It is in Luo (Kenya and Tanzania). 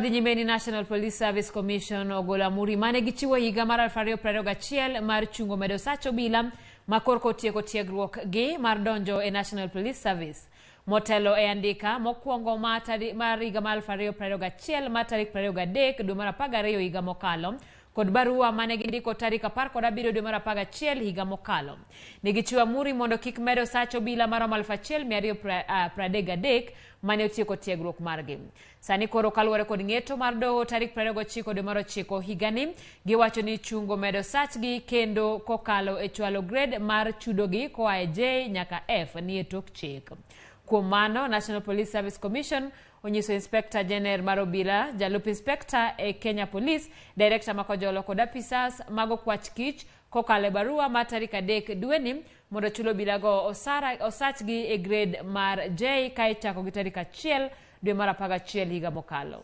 Dhi nyime ni National Police Service Commission ogolo amuri mane gichiwo higa mar 2021 mar chungo medo sach obila ma korko tieko tiegruok gi mar donjo e National Police Service. Motelo e andika mokwongo mar higa mar 2021 ma tarik 23 dwe mar 12 higa mokalo kod barua mane gindiko tarik 17 dwe mar 11 higa mokalo. Negichiwo amuri mondo kik medo sach obila mar 1233 mane otieko tiegruok margi. Sani koro kaluwore kod ng'eto mar doho tarik 29 dwe mar 9 higani, giwacho ni chungo medo sachgi kendo kokalo e chwalo grade mar chudogi koa e J nyaka F ni e tok chik. Kuom mano, National Police Service Commission onyiso Inspector General mar Obila, Jalup Inspector e Kenya Police, Director makojolo kod apisas mago kwach kich kokalo e barua ma tarik 3 dweni mondo chulo obilago osachgi e grade mar J ka ichako gi tarik 1 dwe mar 11 higa mokalo.